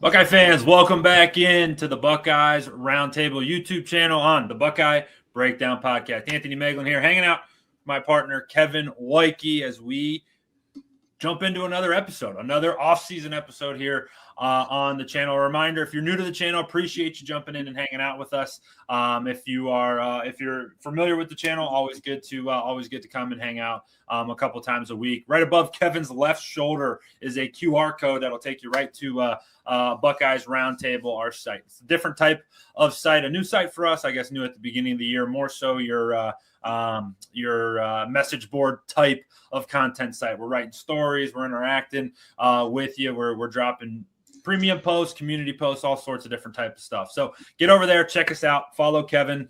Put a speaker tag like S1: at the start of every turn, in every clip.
S1: Buckeye fans, welcome back into the Buckeyes Roundtable YouTube channel on the Buckeye Breakdown Podcast. Anthony Moeglin here, hanging out with my partner Kevin Woidke as we jump into another episode, another off-season episode here on the channel. A reminder: if you're new to the channel, appreciate you jumping in and hanging out with us. If you're familiar with the channel, always good to come and hang out a couple times a week. Right above Kevin's left shoulder is a QR code that'll take you right to Buckeyes Roundtable, our site. It's a different type of site, a new site for us, I guess, new at the beginning of the year, more so your message board type of content site. We're writing stories, we're interacting with you, we're dropping premium posts, community posts, all sorts of different types of stuff. So get over there, check us out, follow Kevin,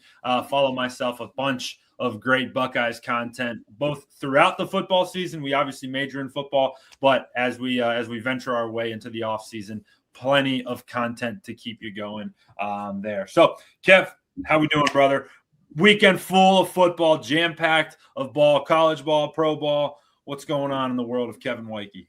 S1: follow myself, a bunch of great Buckeyes content, both throughout the football season. We obviously major in football, but as we venture our way into the off season, plenty of content to keep you going there. So Kev, how we doing, brother? Weekend full of football, jam-packed of ball, college ball, pro ball. What's going on in the world of Kevin Woidke?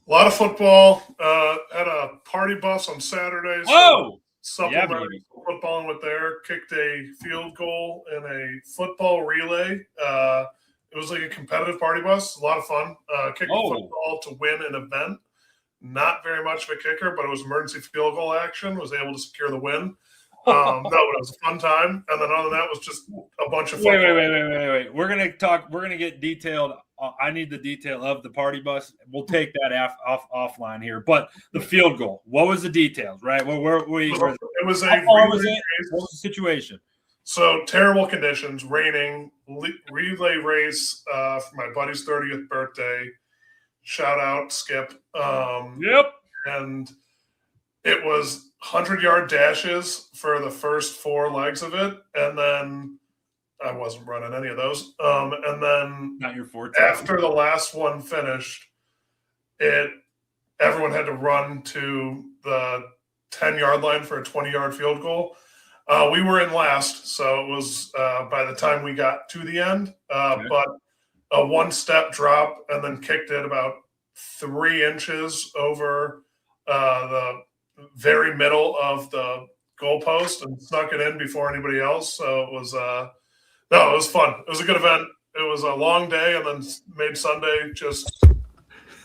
S2: A lot of football. Had a party bus on Saturday.
S1: So
S2: supplementing football with there. Kicked a field goal in a football relay. It was like a competitive party bus. A lot of fun. Kicked a football to win an event. Not very much of a kicker, but it was emergency field goal action. Was able to secure the win. No, it was a fun time. And then other than that was just a bunch of football.
S1: Wait. We're gonna get detailed. I need the detail of the party bus. We'll take that offline here. But the field goal, what was the details, right? What was the situation?
S2: So terrible conditions, raining, relay race for my buddy's 30th birthday. Shout out, Skip.
S1: Yep.
S2: And it was 100-yard dashes for the first 4 legs of it, and then I wasn't running any of those. And then
S1: not your forte.
S2: After the last one finished, everyone had to run to the 10-yard line for a 20-yard field goal. We were in last, so it was by the time we got to the end. But a one-step drop and then kicked it about 3 inches over the very middle of the goalpost and snuck it in before anybody else. So it was it was fun. It was a good event. It was a long day, and then made Sunday just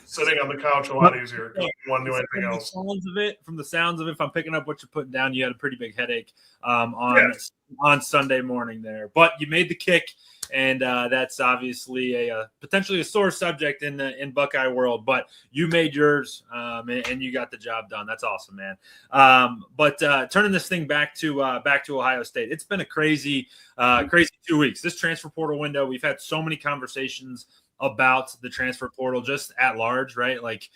S2: sitting on the couch a lot easier because you want to do anything else.
S1: From the sounds of it, if I'm picking up what you're putting down, you had a pretty big headache on Sunday morning there. But you made the kick, and that's obviously a potentially a sore subject in Buckeye world. But you made yours, and you got the job done. That's awesome, man. But turning this thing back to Ohio State, it's been a crazy 2 weeks. This transfer portal window, we've had so many conversations about the transfer portal just at large, right? Like,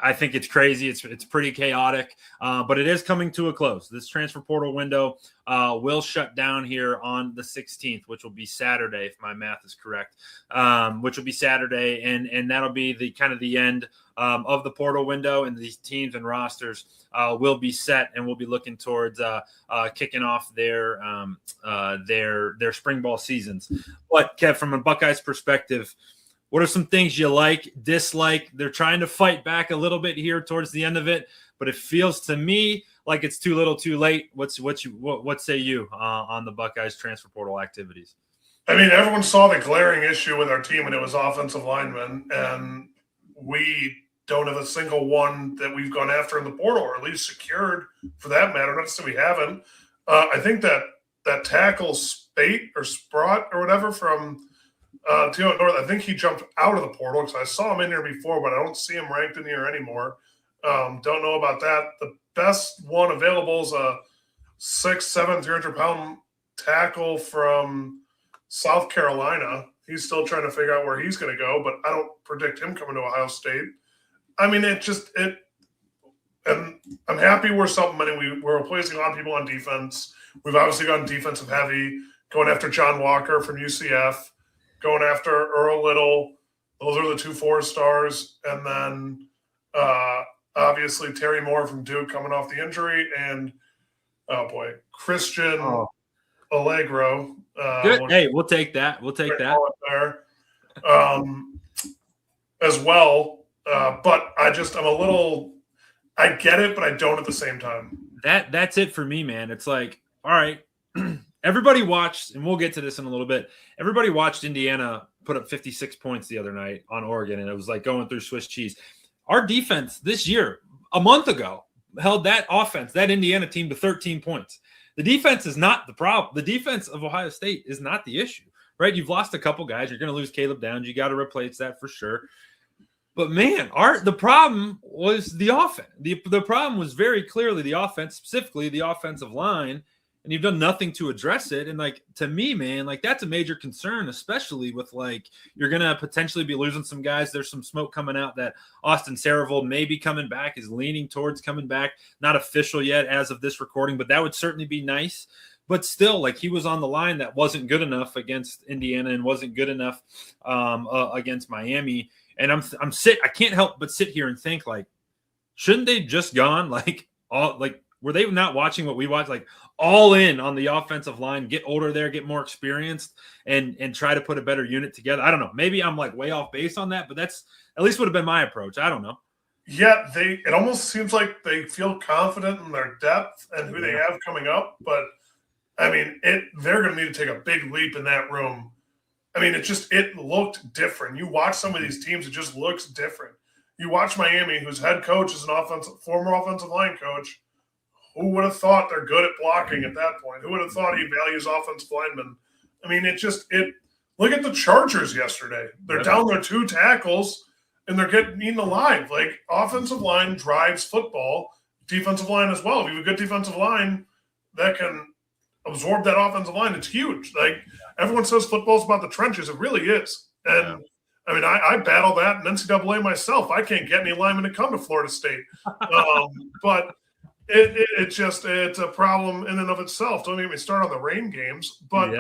S1: I think it's crazy. It's pretty chaotic, but it is coming to a close. This transfer portal window will shut down here on the 16th, which will be Saturday, if my math is correct, which will be Saturday. And that'll be the end of the portal window, and these teams and rosters will be set, and we'll be looking towards kicking off their spring ball seasons. But Kev, from a Buckeyes perspective, what are some things you like, dislike? They're trying to fight back a little bit here towards the end of it, but it feels to me like it's too little, too late. What say you on the Buckeyes transfer portal activities?
S2: I mean, everyone saw the glaring issue with our team, and it was offensive linemen, and we don't have a single one that we've gone after in the portal, or at least secured for that matter. Not to say we haven't. I think that tackle Spate or Sprott or whatever from North, I think he jumped out of the portal because I saw him in here before, but I don't see him ranked in here anymore. Don't know about that. The best one available is a 6'7", 300-pound tackle from South Carolina. He's still trying to figure out where he's going to go, but I don't predict him coming to Ohio State. I mean, and I'm happy we're supplementing. We're replacing a lot of people on defense. We've obviously gone defensive heavy, going after John Walker from UCF, going after Earl Little. Those are the 2 4-stars. And then obviously Terry Moore from Duke coming off the injury. And, Christian Allegro.
S1: Good. Hey, we'll take that. We'll take that.
S2: There, as well. But I'm a little I get it, but I don't at the same time.
S1: That's it for me, man. It's like, all right, everybody watched, and we'll get to this in a little bit. Everybody watched Indiana put up 56 points the other night on Oregon, and it was like going through Swiss cheese. Our defense this year, a month ago, held that offense, that Indiana team, to 13 points. The defense is not the problem. The defense of Ohio State is not the issue, right? You've lost a couple guys. You're going to lose Caleb Downs. You got to replace that for sure. But man, the problem was the offense. The problem was very clearly the offense, specifically the offensive line, and you've done nothing to address it. And like, to me, man, like that's a major concern, especially with like you're gonna potentially be losing some guys. There's some smoke coming out that Austin Saravold may be coming back, is leaning towards coming back. Not official yet as of this recording, but that would certainly be nice. But still, like he was on the line that wasn't good enough against Indiana and wasn't good enough against Miami. And I can't help but sit here and think, like, shouldn't they just gone like all like were they not watching what we watched, like all in on the offensive line, get older there, get more experienced, and try to put a better unit together? I don't know. Maybe I'm like way off base on that, but that's at least would have been my approach. I don't know.
S2: Yeah, it almost seems like they feel confident in their depth and who they have coming up, but I mean, they're going to need to take a big leap in that room. I mean, it looked different. You watch some of these teams, it just looks different. You watch Miami, whose head coach is former offensive line coach. Who would have thought they're good at blocking at that point? Who would have thought he values offensive linemen? I mean, look at the Chargers yesterday. They're down their 2 tackles, and they're getting eaten alive. Like, offensive line drives football, defensive line as well. If you have a good defensive line that can absorb that offensive line, it's huge. Like, everyone says football's about the trenches. It really is. And I mean, I battle that in NCAA myself. I can't get any linemen to come to Florida State. But it's a problem in and of itself. Don't get me started on the rain games. But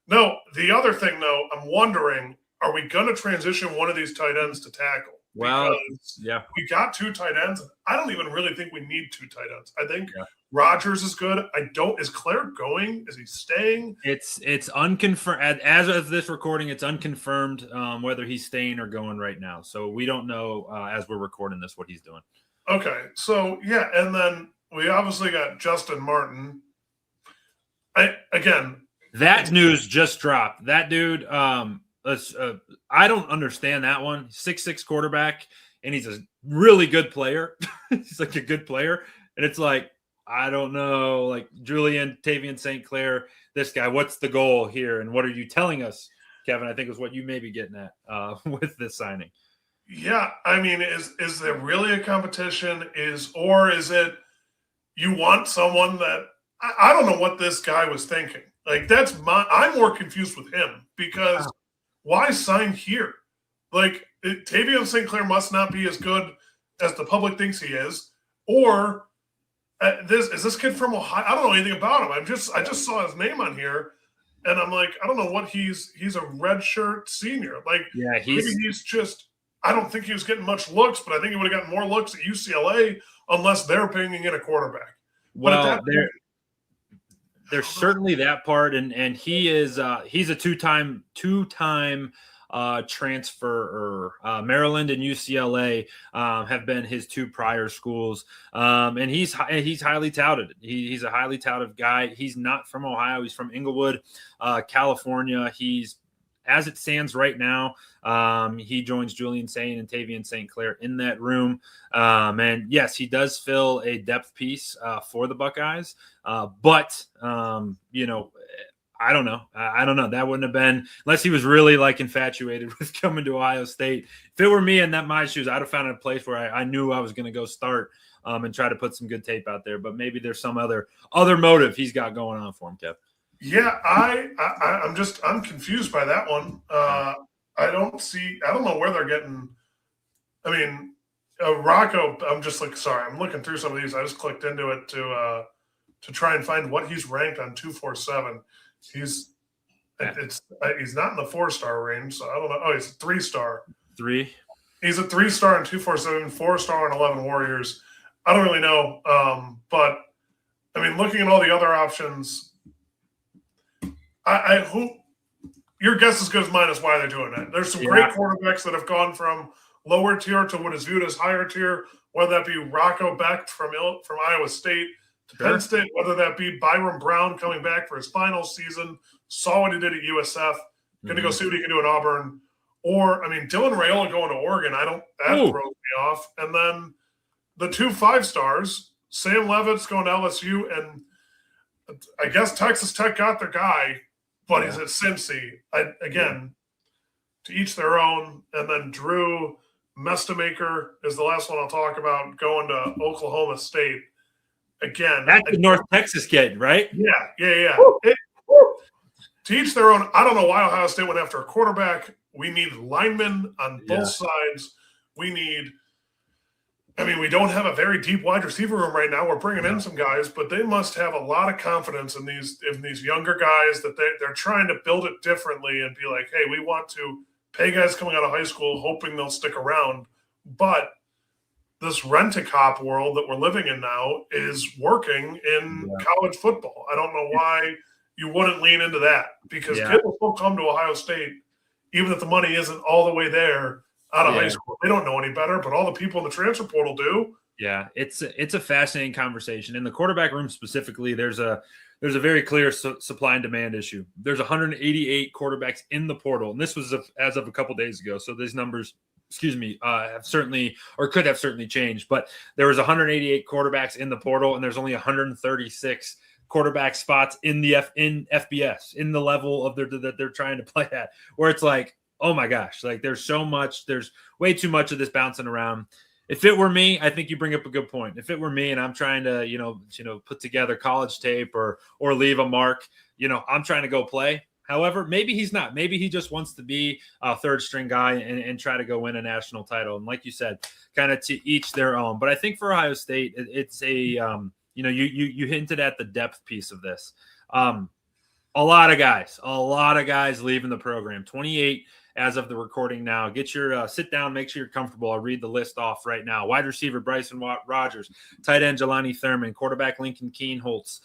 S2: no, the other thing though, I'm wondering, are we going to transition one of these tight ends to tackle?
S1: Well,
S2: we got 2 tight ends. I don't even really think we need 2 tight ends. I think Rodgers is good. Is Claire going? Is he staying?
S1: It's unconfirmed. As of this recording, it's unconfirmed whether he's staying or going right now. So we don't know as we're recording this what he's doing.
S2: Okay. So and then we obviously got Justin Martin.
S1: That news just dropped. That dude, I don't understand that one. 6'6" quarterback, and he's a really good player. He's like a good player. And it's like, I don't know, like Julian, Tavian St. Clair, this guy, what's the goal here? And what are you telling us, Kevin? I think is what you may be getting at with this signing.
S2: Yeah. I mean, is there really a competition? Or is it you want someone that I don't know what this guy was thinking. Like I'm more confused with him because why sign here? Like Tavian St. Clair must not be as good as the public thinks he is, or is this kid from Ohio? I don't know anything about him. I just saw his name on here, and I'm like, I don't know what he's a redshirt senior. Like, he's just. I don't think he was getting much looks, but I think he would have gotten more looks at UCLA unless they're bringing in a quarterback.
S1: Well, there's certainly that part, and he is he's a two-time transfer. Maryland and UCLA have been his 2 prior schools, and he's highly touted. He's a highly touted guy. He's not from Ohio. He's from Inglewood, California. He's, as it stands right now, he joins Julian Sain and Tavian St. Clair in that room. And yes, he does fill a depth piece for the Buckeyes. But I don't know. I don't know. That wouldn't have been, unless he was really like infatuated with coming to Ohio State. If it were me in my shoes, I'd have found a place where I knew I was going to go start and try to put some good tape out there. But maybe there's some other motive he's got going on for him, Kev.
S2: Yeah, I'm confused by that one. I don't know where they're getting. I mean, Rocco. I'm just like, sorry, I'm looking through some of these. I just clicked into it to try and find what he's ranked on 247. He's not in the 4-star range, so I don't know. Oh, he's a 3-star.
S1: 3.
S2: He's a 3-star in 247, 4-star in 11 Warriors. I don't really know, but I mean, looking at all the other options. Your guess is as good as mine as why they're doing that. There's some great quarterbacks that have gone from lower tier to what is viewed as higher tier, whether that be Rocco Beck from Iowa State to Penn State, whether that be Byron Brown coming back for his final season, saw what he did at USF, going to go see what he can do at Auburn. Or, I mean, Dylan Raiola going to Oregon, that throws me off. And then the 2 5-stars, Sam Levitt's going to LSU, and I guess Texas Tech got their guy, but he's at Cincy. Again, to each their own. And then Drew Mestamaker is the last one I'll talk about, going to Oklahoma State. Again.
S1: That's the North Texas kid, right?
S2: Yeah. To each their own. I don't know why Ohio State went after a quarterback. We need linemen on both sides. We don't have a very deep wide receiver room right now. We're bringing in some guys, but they must have a lot of confidence in these younger guys that they're trying to build it differently and be like, hey, we want to pay guys coming out of high school hoping they'll stick around. But this rent-a-cop world that we're living in now is working in college football. I don't know why you wouldn't lean into that, because kids will still come to Ohio State even if the money isn't all the way there out of high school. They don't know any better, but all the people in the transfer portal do.
S1: Yeah, it's a fascinating conversation. In the quarterback room specifically, there's a very clear supply and demand issue. There's 188 quarterbacks in the portal, and this was as of a couple days ago. So these numbers, have certainly or could have certainly changed. But there was 188 quarterbacks in the portal, and there's only 136 quarterback spots in the FBS, in the level of that they're trying to play at, where it's like, oh my gosh, like there's way too much of this bouncing around. If it were me, I think you bring up a good point. If it were me and I'm trying to, put together college tape or leave a mark, I'm trying to go play. However, maybe he's not. Maybe he just wants to be a third string guy and try to go win a national title. And like you said, kind of to each their own. But I think for Ohio State, it's a, you hinted at the depth piece of this. A lot of guys leaving the program. 28 as of the recording now. Get your sit down, make sure you're comfortable. I'll read the list off right now. Wide receiver Bryson Rogers, tight end Jelani Thurman, quarterback Lincoln Keenholtz,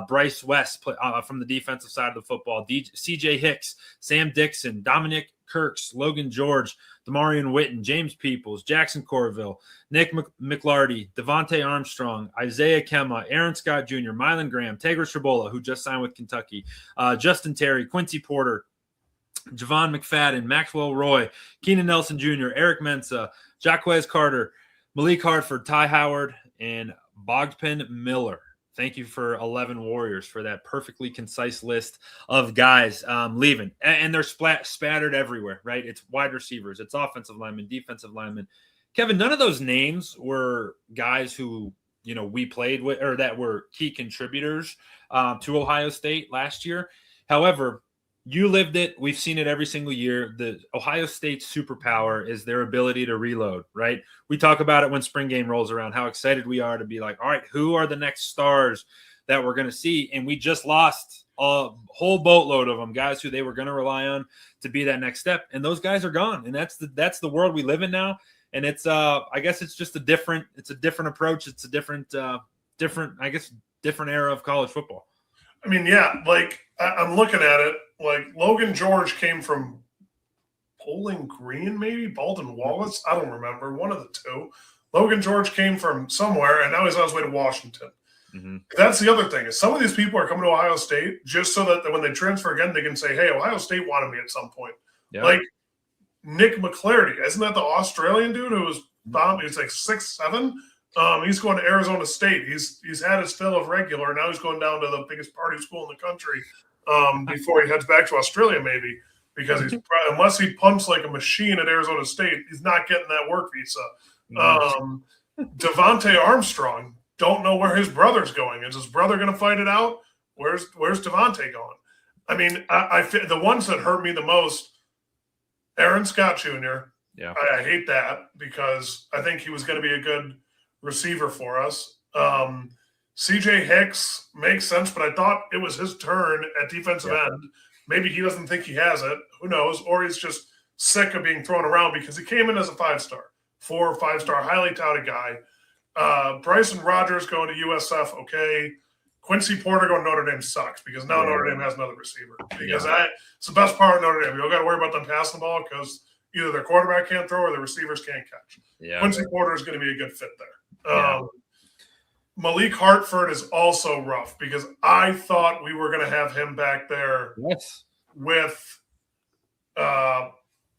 S1: Bryce West from the defensive side of the football, CJ Hicks, Sam Dixon, Dominic Kirks, Logan George, Demarion Witten, James Peoples, Jackson Corville, Nick McLarty, Devontae Armstrong, Isaiah Kemma, Aaron Scott Jr., Mylan Graham, Taylor Shabola, who just signed with Kentucky, Justin Terry, Quincy Porter, Javon McFadden, Maxwell Roy, Keenan Nelson Jr., Eric Mensa, Jaquez Carter, Malik Hartford, Ty Howard, and Bogdan Miller. Thank you for 11 Warriors for that perfectly concise list of guys leaving. And they're spattered everywhere, right? It's wide receivers, it's offensive linemen, defensive linemen. Kevin, none of those names were guys who, we played with or that were key contributors to Ohio State last year. However, you lived it. We've seen it every single year. The Ohio State superpower is their ability to reload, right? We talk about it when spring game rolls around, how excited we are to be like, all right, who are the next stars that we're going to see? And we just lost a whole boatload of them, guys who they were going to rely on to be that next step. And those guys are gone. And that's the world we live in now. And it's, I guess it's just a different approach. It's a different era of college football.
S2: I mean, yeah, like I'm looking at it. Like Logan George came from Bowling Green, maybe Baldwin Wallace. I don't remember, one of the two. Logan George came from somewhere, and now he's on his way to Washington. Mm-hmm. That's the other thing is some of these people are coming to Ohio State just so that when they transfer again, they can say, "Hey, Ohio State wanted me at some point." Yeah. Like Nick McLarty, isn't that the Australian dude who was bomb? He's like 6'7". He's going to Arizona State. He's had his fill of regular. Now he's going down to the biggest party school in the country. Before he heads back to Australia, maybe, because unless he punts like a machine at Arizona State, he's not getting that work visa. Devontae Armstrong, don't know where his brother's going. Is his brother going to fight it out? Where's Devontae going? I mean, the ones that hurt me the most, Aaron Scott Jr. Yeah, I hate that because I think he was going to be a good receiver for us. CJ Hicks makes sense, but I thought it was his turn at defensive end. Maybe he doesn't think he has it. Who knows? Or he's just sick of being thrown around because he came in as a 5-star, 4 or 5-star, highly touted guy. Bryson Rogers going to USF, okay. Quincy Porter going to Notre Dame sucks because now Notre Dame has another receiver. Because it's the best part of Notre Dame. You don't got to worry about them passing the ball because either their quarterback can't throw or the receivers can't catch.
S1: Yeah.
S2: Quincy Porter is going to be a good fit there.
S1: Yeah.
S2: Malik Hartford is also rough because I thought we were going to have him back there with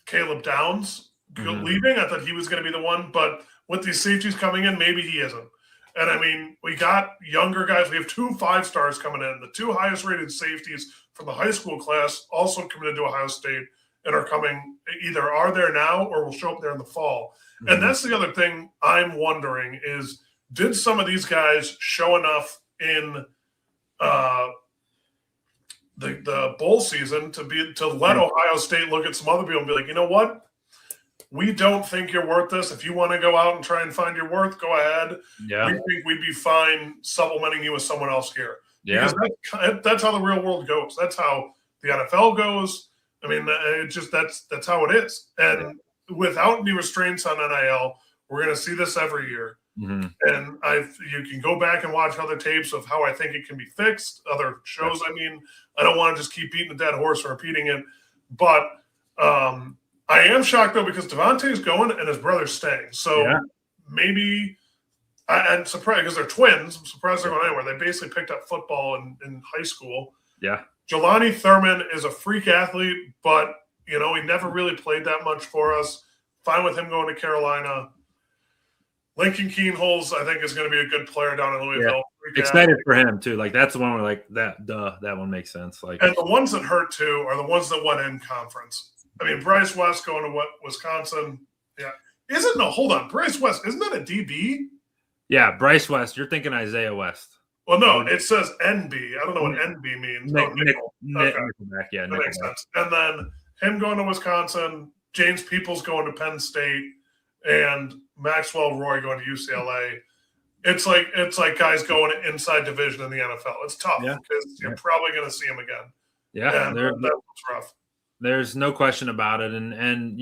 S2: Caleb Downs leaving. I thought he was going to be the one, but with these safeties coming in, maybe he isn't. And I mean, we got younger guys. We have 2 5-stars coming in. The 2 highest rated safeties from the high school class also committed to Ohio State and are coming, either are there now or will show up there in the fall. Mm-hmm. And that's the other thing I'm wondering is, did some of these guys show enough in the bowl season to let Ohio State look at some other people and be like, you know what? We don't think you're worth this. If you want to go out and try and find your worth, go ahead.
S1: Yeah.
S2: We think we'd be fine supplementing you with someone else here.
S1: Yeah.
S2: Because that's how the real world goes. That's how the NFL goes. I mean, that's how it is. And without any restraints on NIL, we're going to see this every year. Mm-hmm. And you can go back and watch other tapes of how I think it can be fixed, other shows. I mean, I don't want to just keep beating the dead horse or repeating it. But I am shocked, though, because Devontae's going and his brother's staying. So maybe I'm surprised because they're twins. I'm surprised they're going anywhere. They basically picked up football in high school.
S1: Yeah.
S2: Jelani Thurman is a freak athlete, but, he never really played that much for us. Fine with him going to Carolina. Lincoln Keenholz, I think, is going to be a good player down in Louisville.
S1: Yeah. Excited for him, too. Like, that's the one where, that one makes sense. Like,
S2: and the ones that hurt, too, are the ones that went in conference. I mean, Bryce West going to Wisconsin. Yeah. Hold on. Bryce West, isn't that a DB?
S1: Yeah, Bryce West. You're thinking Isaiah West.
S2: Well, no, it says NB. I don't know what NB means. Nickel.
S1: Nickelback, yeah.
S2: That makes sense. And then him going to Wisconsin, James Peoples going to Penn State, and Maxwell Roy going to UCLA. It's like guys going inside division in the NFL. It's tough because you're probably going to see them again.
S1: Yeah,
S2: that was rough. There's
S1: no question about it, and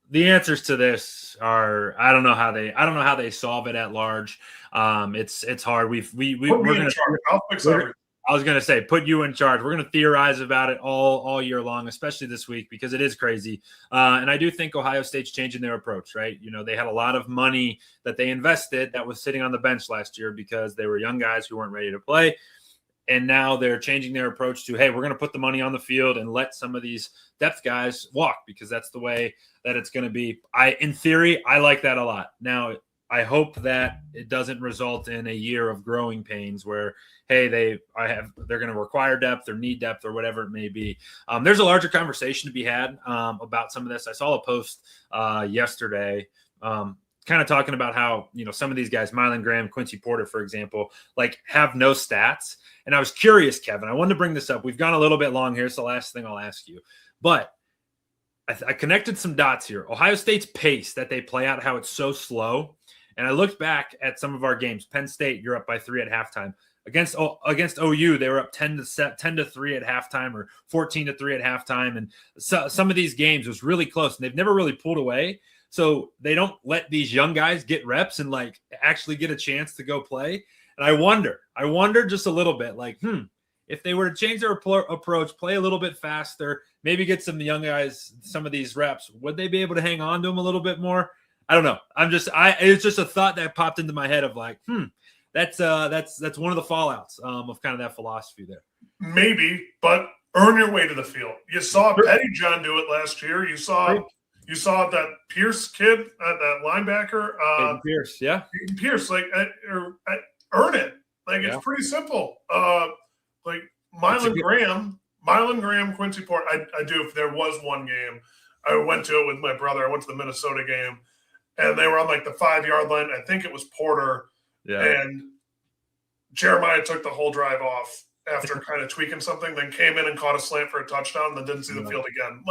S1: the answers to this are I don't know how they solve it at large. It's hard. We're going to.
S2: I'll fix everything.
S1: I was going to say, put you in charge. We're going to theorize about it all year long, especially this week because it is crazy. And I do think Ohio State's changing their approach, right? They had a lot of money that they invested that was sitting on the bench last year because they were young guys who weren't ready to play. And now they're changing their approach to, hey, we're going to put the money on the field and let some of these depth guys walk because that's the way that it's going to be. In theory, I like that a lot. Now, I hope that it doesn't result in a year of growing pains where, hey, they're going to require depth or need depth or whatever it may be. There's a larger conversation to be had about some of this. I saw a post yesterday kind of talking about how, some of these guys, Moeglin Graham, Quincy Porter, for example, have no stats. And I was curious, Kevin, I wanted to bring this up. We've gone a little bit long here. It's the last thing I'll ask you. But I connected some dots here. Ohio State's pace that they play out, how it's so slow. And I looked back at some of our games. Penn State, you're up by 3 at halftime. Against OU, they were up 10-3 at halftime or 14-3 at halftime. And so, some of these games was really close, and they've never really pulled away. So they don't let these young guys get reps and actually get a chance to go play. And I wonder just a little bit, if they were to change their approach, play a little bit faster, maybe get some young guys some of these reps, would they be able to hang on to them a little bit more? I don't know. It's just a thought that popped into my head of that's one of the fallouts of kind of that philosophy there.
S2: Maybe, but earn your way to the field. You saw Petty John do it last year. You saw that Pierce kid, that linebacker.
S1: Pierce, yeah.
S2: Pierce, earn it. It's pretty simple. Moeglin Graham, Quincy Porter. I do. If there was one game, I went to it with my brother. I went to the Minnesota game. And they were on the 5-yard line. I think it was Porter. Yeah. And Jeremiah took the whole drive off after kind of tweaking something, then came in and caught a slant for a touchdown, and then didn't see the field again.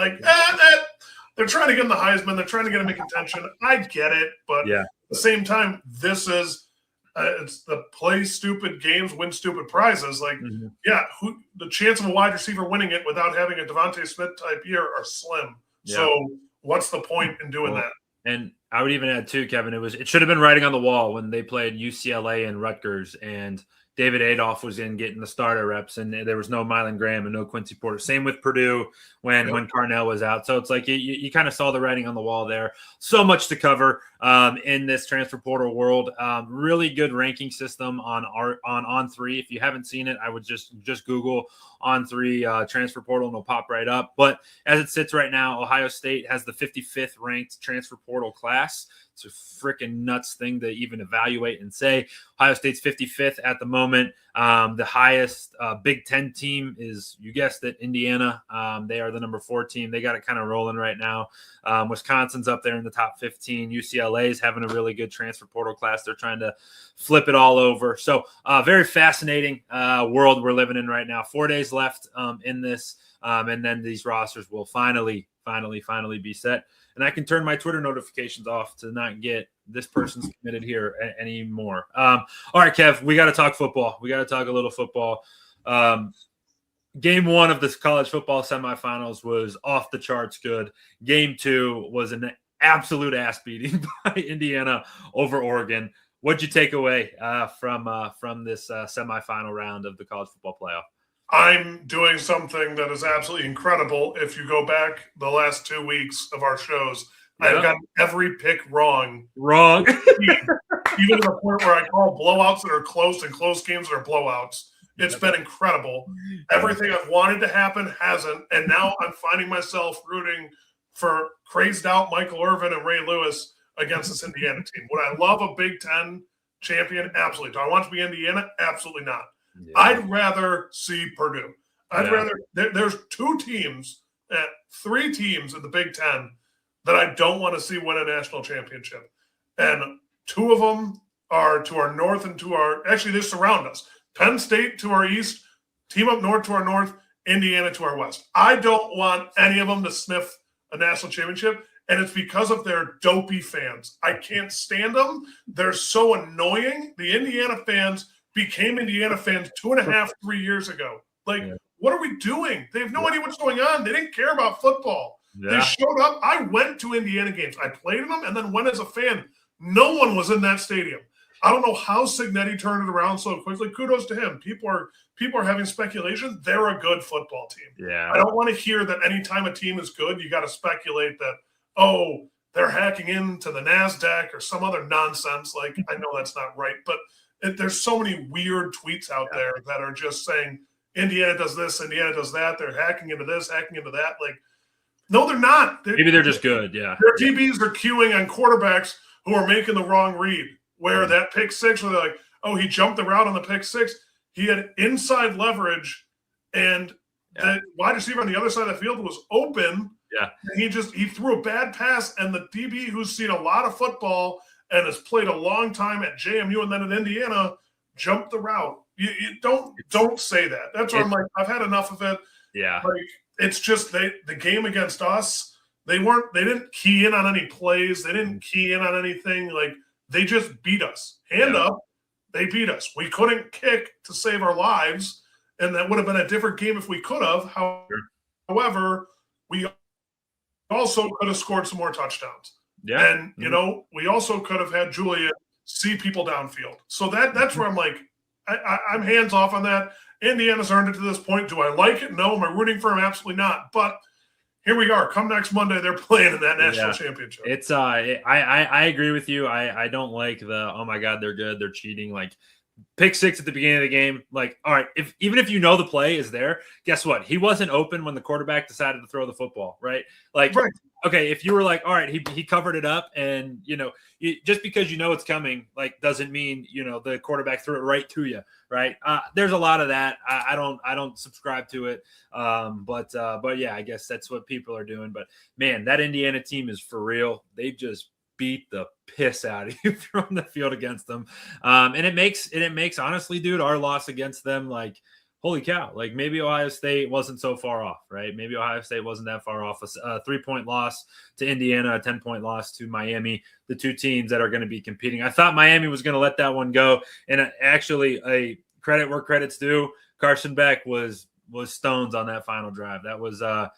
S2: They're trying to get him the Heisman. They're trying to get him in contention. I get it. But at the same time, this is it's the play stupid games, win stupid prizes. The chance of a wide receiver winning it without having a Devontae Smith type year are slim. Yeah. So what's the point in doing that?
S1: And I would even add too, Kevin. It should have been writing on the wall when they played UCLA and Rutgers, and David Adolph was in getting the starter reps, and there was no Mylan Graham and no Quincy Porter. Same with Purdue when Carnell was out. So it's like you kind of saw the writing on the wall there. So much to cover in this transfer portal world. Really good ranking system on On3. If you haven't seen it, I would just Google On3 transfer portal and it'll pop right up. But as it sits right now, Ohio State has the 55th ranked transfer portal class. It's a freaking nuts thing to even evaluate and say. Ohio State's 55th at the moment. The highest Big Ten team is, you guessed it, Indiana. They are the number 4 team. They got it kind of rolling right now. Wisconsin's up there in the top 15. UCLA is having a really good transfer portal class. They're trying to flip it all over. So very fascinating world we're living in right now. 4 days left in this, and then these rosters will finally be set. And I can turn my Twitter notifications off to not get this person's committed here anymore. All right, Kev, we got to talk football. We got to talk a little football. Game 1 of this college football semifinals was off the charts good. Game 2 was an absolute ass beating by Indiana over Oregon. What'd you take away from this semifinal round of the college football playoff?
S2: I'm doing something that is absolutely incredible. If you go back the last 2 weeks of our shows, I've gotten every pick wrong.
S1: Wrong.
S2: Even to the point where I call blowouts that are close and close games that are blowouts. It's been incredible. Everything I've wanted to happen hasn't. And now I'm finding myself rooting for crazed out Michael Irvin and Ray Lewis against this Indiana team. Would I love a Big Ten champion? Absolutely. Do I want to be Indiana? Absolutely not. Yeah. I'd rather see Purdue. There's 2 teams, 3 teams in the Big Ten that I don't want to see win a national championship. And 2 of them are to our north and actually they surround us. Penn State to our east, team up north to our north, Indiana to our west. I don't want any of them to sniff a national championship, and it's because of their dopey fans. I can't stand them. They're so annoying. The Indiana fans became Indiana fans 2.5, 3 years ago. What are we doing? They have no idea what's going on. They didn't care about football. Yeah. They showed up. I went to Indiana games. I played in them and then went as a fan. No one was in that stadium. I don't know how Cignetti turned it around so quickly. Kudos to him. People are having speculation. They're a good football team. Yeah. I don't want to hear that anytime a team is good, you got to speculate that, they're hacking into the NASDAQ or some other nonsense. I know that's not right, but there's so many weird tweets out there that are just saying Indiana does this, Indiana does that. They're hacking into this, hacking into that. No, they're not.
S1: Maybe they're just good. Yeah.
S2: Their DBs are queuing on quarterbacks who are making the wrong read. Where that pick 6, where they're like, he jumped the route on the pick 6. He had inside leverage, and the wide receiver on the other side of the field was open. Yeah. And he threw a bad pass, and the DB who's seen a lot of football and has played a long time at JMU and then at Indiana jumped the route. You don't say that. That's why I'm like, I've had enough of it. Yeah. It's just the game against us, they didn't key in on any plays. They didn't key in on anything. They just beat us. Hand up, they beat us. We couldn't kick to save our lives, and that would have been a different game if we could have. However, we also could have scored some more touchdowns. Yeah. And, we also could have had Julian see people downfield. So that's where I'm like, I'm hands off on that. Indiana's earned it to this point. Do I like it? No. Am I rooting for him? Absolutely not. But here we are. Come next Monday, they're playing in that national championship.
S1: It's I agree with you. I don't like the, oh my God, they're good, they're cheating. Pick 6 at the beginning of the game. All right, even if the play is there, guess what? He wasn't open when the quarterback decided to throw the football, right? Right. Okay, if you were all right, he covered it up, and just because it's coming, doesn't mean the quarterback threw it right to you, right? There's a lot of that. I don't subscribe to it, but yeah, I guess that's what people are doing. But man, that Indiana team is for real. They just beat the piss out of you from the field against them, and it makes honestly, dude, our loss against them holy cow, maybe Ohio State wasn't so far off, right? Maybe Ohio State wasn't that far off. A 3-point loss to Indiana, a 10-point loss to Miami, the 2 teams that are going to be competing. I thought Miami was going to let that one go, and actually, a credit where credit's due, Carson Beck was was stones on that final drive. That was a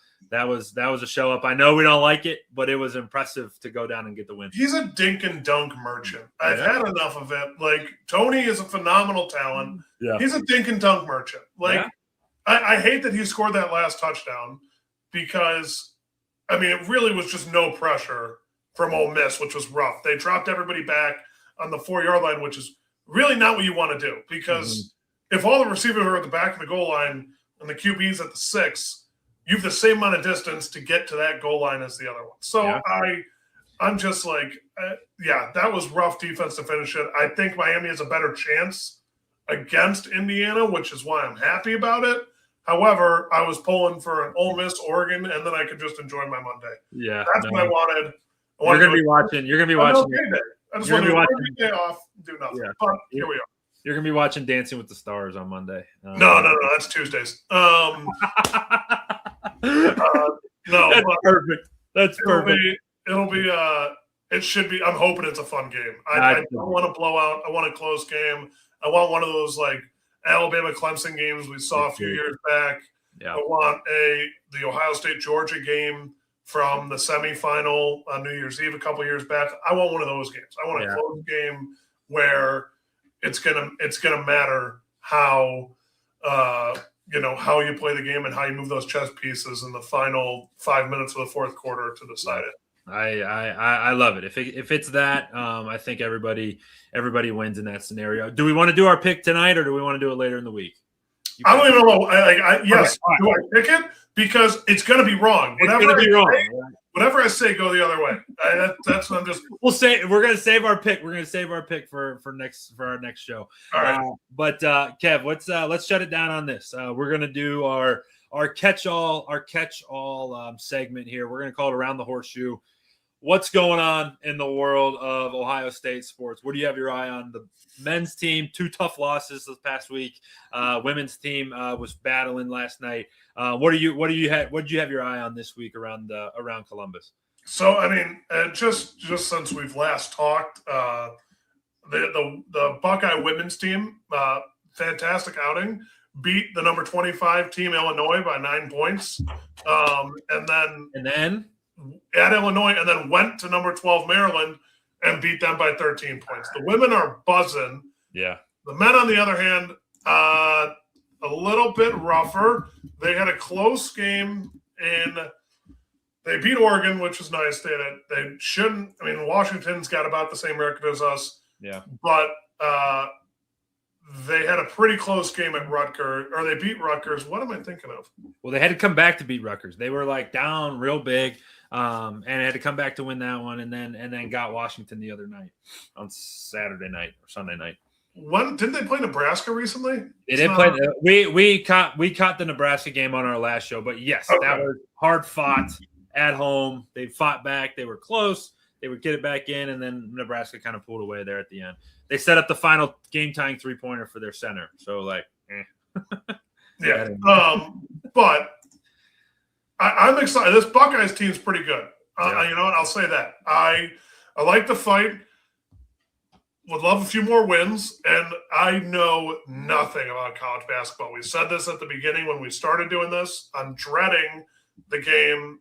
S1: show up. I know we don't like it, but it was impressive to go down and get the win.
S2: He's a dink and dunk merchant. I've had enough of it. Like, Tony is a phenomenal talent.
S1: Yeah.
S2: He's a dink and dunk merchant. Like, I hate that he scored that last touchdown because, I mean, it really was just no pressure from Ole Miss, which was rough. They dropped everybody back on the 4-yard line, which is really not what you want to do, because if all the receivers are at the back of the goal line and the QB's at the 6, you have the same amount of distance to get to that goal line as the other one. So I'm just like, that was rough defense to finish it. I think Miami has a better chance against Indiana, which is why I'm happy about it. However, I was pulling for an Ole Miss, Oregon, and then I could just enjoy my Monday.
S1: Yeah,
S2: that's what I wanted.
S1: You're gonna be watching. You're gonna be watching.
S2: I just want to watch day off, do nothing.
S1: Yeah.
S2: But here we are.
S1: You're gonna be watching Dancing with the Stars on Monday.
S2: No, that's Tuesdays. No,
S1: that's perfect. That's perfect.
S2: It'll be. It should be. I'm hoping it's a fun game. I don't want a blowout. I want a close game. I want one of those like Alabama Clemson games we saw a few years back.
S1: Yeah.
S2: I want the Ohio State Georgia game from the semifinal on New Year's Eve a couple years back. I want one of those games. I want a close game where it's gonna matter how how you play the game and how you move those chess pieces in the final 5 minutes of the fourth quarter to decide it.
S1: I love it. If it's that, I think everybody wins in that scenario. Do we want to do our pick tonight, or do we want to do it later in the week?
S2: I don't even know. Yes, do I pick it? Because it's going to be wrong. Whatever I say, go the other way. That's what I'm just.
S1: We're going to save our pick. We're going to save our pick for our next show.
S2: All right.
S1: But Kev, let's shut it down on this. We're going to do our catch-all segment here. We're going to call it Around the Horseshoe. What's going on in the world of Ohio State sports? What do you have your eye on? The men's team, 2 tough losses this past week. Women's team was battling last night. What did you have your eye on this week around Columbus?
S2: So I mean, just since we've last talked, the Buckeye women's team, fantastic outing, beat the number 25 team Illinois by 9 points, and then at Illinois, and then went to number 12 Maryland and beat them by 13 points. The women are buzzing.
S1: Yeah.
S2: The men, on the other hand, a little bit rougher. They had a close game they beat Oregon, which was nice. They shouldn't. I mean, Washington's got about the same record as us.
S1: Yeah.
S2: But they had a pretty close game at Rutgers, or they beat Rutgers. What am I thinking of?
S1: Well, they had to come back to beat Rutgers. They were like down real big, and had to come back to win that one, and then got Washington the other night on Saturday night or Sunday night.
S2: Didn't they play Nebraska recently?
S1: They did play. We caught the Nebraska game on our last show, but yes, That was hard fought at home. They fought back. They were close. They would get it back in, and then Nebraska kind of pulled away there at the end. They set up the final game-tying three-pointer for their center. So,
S2: yeah. But I'm excited. This Buckeyes team's pretty good. You know what? I'll say that. I like the fight. Would love a few more wins, and I know nothing about college basketball. We said this at the beginning when we started doing this. I'm dreading the game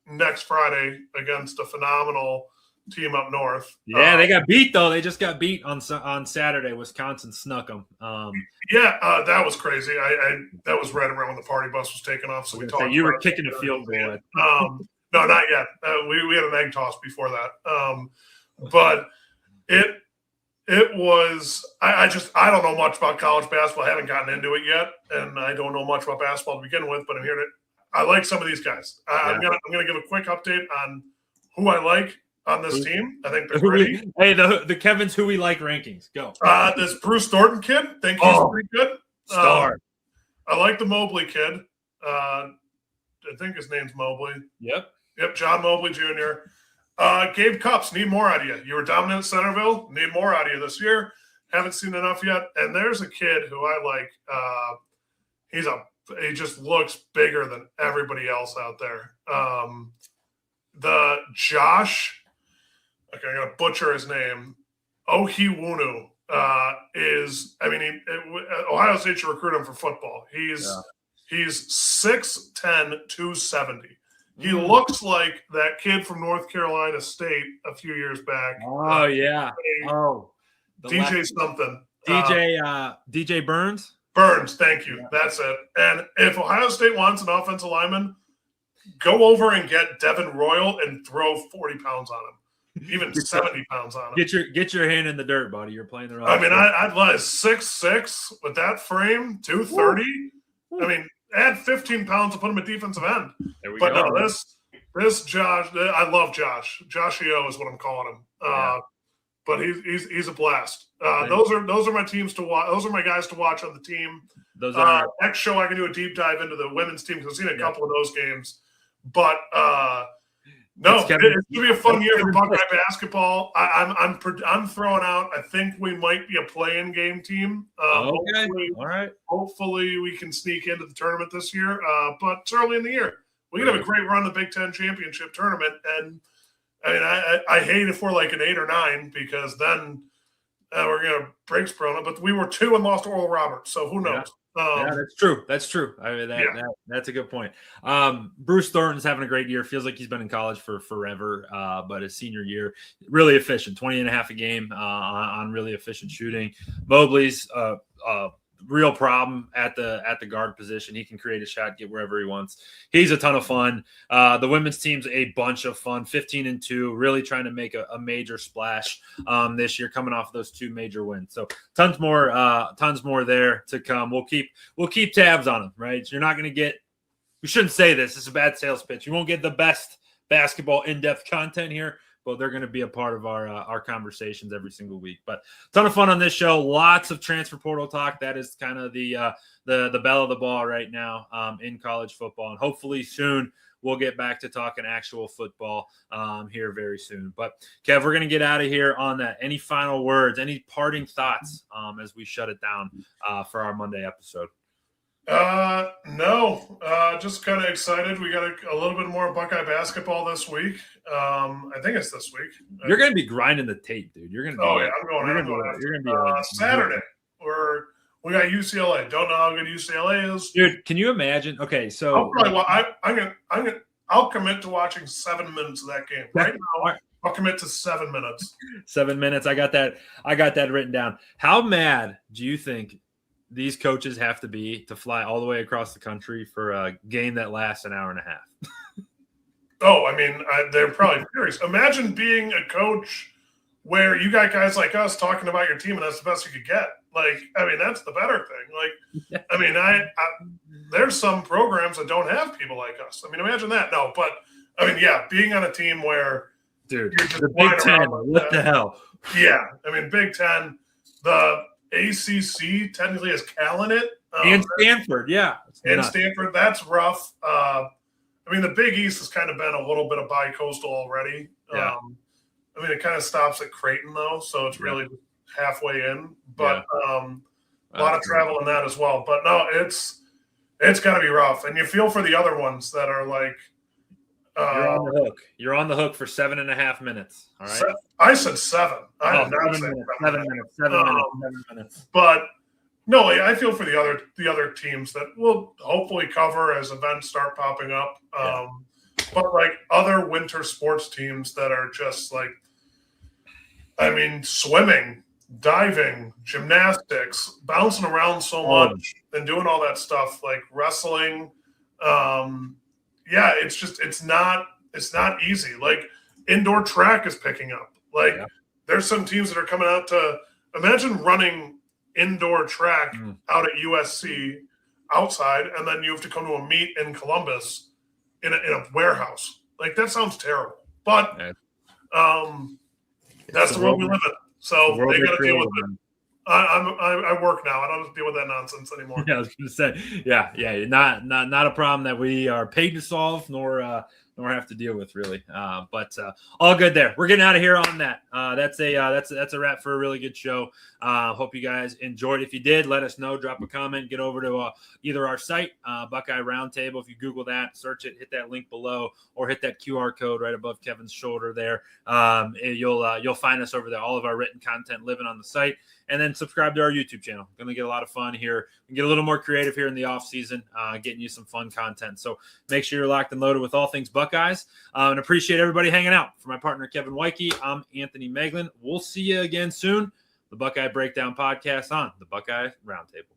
S2: next Friday against a phenomenal team up north.
S1: Yeah, they got beat though. They just got beat on Saturday. Wisconsin snuck them.
S2: That was crazy. That was right around when the party bus was taking off. So we talked.
S1: You were kicking a field goal.
S2: No, not yet. We had an egg toss before that. But it was. I don't know much about college basketball. I haven't gotten into it yet, and I don't know much about basketball to begin with. But I'm here to. I like some of these guys. I'm gonna give a quick update on who I like on this team. I think they're great.
S1: The Kevin's who we like rankings. Go.
S2: This Bruce Thornton kid. Think he's pretty good.
S1: Star.
S2: I like the Mobley kid. I think his name's Mobley.
S1: Yep.
S2: John Mobley Jr. Gabe Cupps, need more out of you. You were dominant at Centerville. Need more out of you this year. Haven't seen enough yet. And there's a kid who I like. He just looks bigger than everybody else out there. The Josh, okay, I'm going to butcher his name, Ohiwunu, Ohio State should recruit him for football. He's He's 6'10", 270. He looks like that kid from North Carolina State a few years back.
S1: Oh, yeah.
S2: DJ something.
S1: DJ Burns?
S2: Burns, thank you. Yeah. That's it. And if Ohio State wants an offensive lineman, go over and get Devin Royal and throw 40 pounds on him, even 70 pounds on him.
S1: Get your hand in the dirt, buddy. You're playing the wrong.
S2: I mean, I'd like 6'6" with that frame, 230. I mean, add 15 pounds to put him at defensive end. But go. No, this Josh, I love Josh. Joshio is what I'm calling him. But he's a blast. Those are my teams to watch. Those are my guys to watch on the team.
S1: Those are
S2: next show. I can do a deep dive into the women's team because I've seen a couple of those games. But it's gonna be a fun year for Buckeye basketball. I'm throwing out. I think we might be a play-in game team.
S1: Okay, all right.
S2: Hopefully we can sneak into the tournament this year. But it's early in the year. We can have a great run in the Big Ten championship tournament, and I mean I hate if we're like an 8 or 9 because then we're gonna break Sprona. But we were 2 and lost to Oral Roberts, so who knows?
S1: That's true. I mean, that's a good point. Bruce Thornton's having a great year. Feels like he's been in college for forever, but his senior year, really efficient, 20 and a half a game on really efficient shooting. Mobley's real problem at the guard position. He can create a shot, get wherever he wants. He's a ton of fun. The women's team's a bunch of fun, 15-2, really trying to make a major splash this year, coming off those 2 major wins. So tons more there to come. We'll keep tabs on them, right? You're not going to get. We shouldn't say this. It's a bad sales pitch. You won't get the best basketball in-depth content here, but they're going to be a part of our conversations every single week. But ton of fun on this show. Lots of transfer portal talk. That is kind of the belle of the ball right now in college football. And hopefully soon we'll get back to talking actual football here very soon. But, Kev, we're going to get out of here on that. Any final words, any parting thoughts as we shut it down for our Monday episode?
S2: No, just kind of excited. We got a little bit more Buckeye basketball this week. I think it's this week.
S1: You're going to be grinding the tape, dude. You're going to.
S2: Oh yeah, I'm going. Saturday. We got UCLA. Don't know how good UCLA is,
S1: dude. Can you imagine? Okay, so
S2: I'll commit to watching 7 minutes of that game right now. I'll commit to 7 minutes.
S1: 7 minutes. I got that written down. How mad do you think these coaches have to be to fly all the way across the country for a game that lasts an hour and a half?
S2: Oh, I mean, they're probably furious. Imagine being a coach where you got guys like us talking about your team, and that's the best you could get. Like, I mean, that's the better thing. Like, I mean, there's some programs that don't have people like us. I mean, imagine that. No, but I mean, yeah, being on a team where,
S1: dude, the Big Ten, what the hell?
S2: Yeah, I mean, Big Ten, the ACC technically has Cal in it.
S1: And Stanford, yeah.
S2: And Stanford, that's rough. I mean, the Big East has kind of been a little bit of bi-coastal already.
S1: Yeah.
S2: I mean, it kind of stops at Creighton, though, so it's really halfway in. But a lot of travel in that as well. But, no, it's got to be rough. And you feel for the other ones that are like –
S1: you're on the hook. You're on the hook for 7.5 minutes. All right.
S2: I said 7. I did not say 7 minutes. 7 minutes. But no, I feel for the other teams that will hopefully cover as events start popping up. But like other winter sports teams that are just like, I mean, swimming, diving, gymnastics, bouncing around so much and doing all that stuff, like wrestling. Yeah, it's not easy. Like indoor track is picking up. Like there's some teams that are coming out to imagine running indoor track out at USC outside, and then you have to come to a meet in Columbus in a warehouse. Like that sounds terrible, but that's the world we live in. So they got to deal with it. I work now. I don't have to deal with that nonsense anymore.
S1: Yeah, I was going to say, not a problem that we are paid to solve, nor nor have to deal with, really. But all good there. We're getting out of here on that. That's a wrap for a really good show. Hope you guys enjoyed. If you did, let us know. Drop a comment. Get over to either our site, Buckeye Roundtable. If you Google that, search it, hit that link below, or hit that QR code right above Kevin's shoulder there. You'll find us over there. All of our written content living on the site. And then subscribe to our YouTube channel. Going to get a lot of fun here. We can get a little more creative here in the off season, getting you some fun content. So make sure you're locked and loaded with all things Buckeyes. And appreciate everybody hanging out. For my partner, Kevin Woidke, I'm Anthony Moeglin. We'll see you again soon. The Buckeye Breakdown Podcast on the Buckeye Roundtable.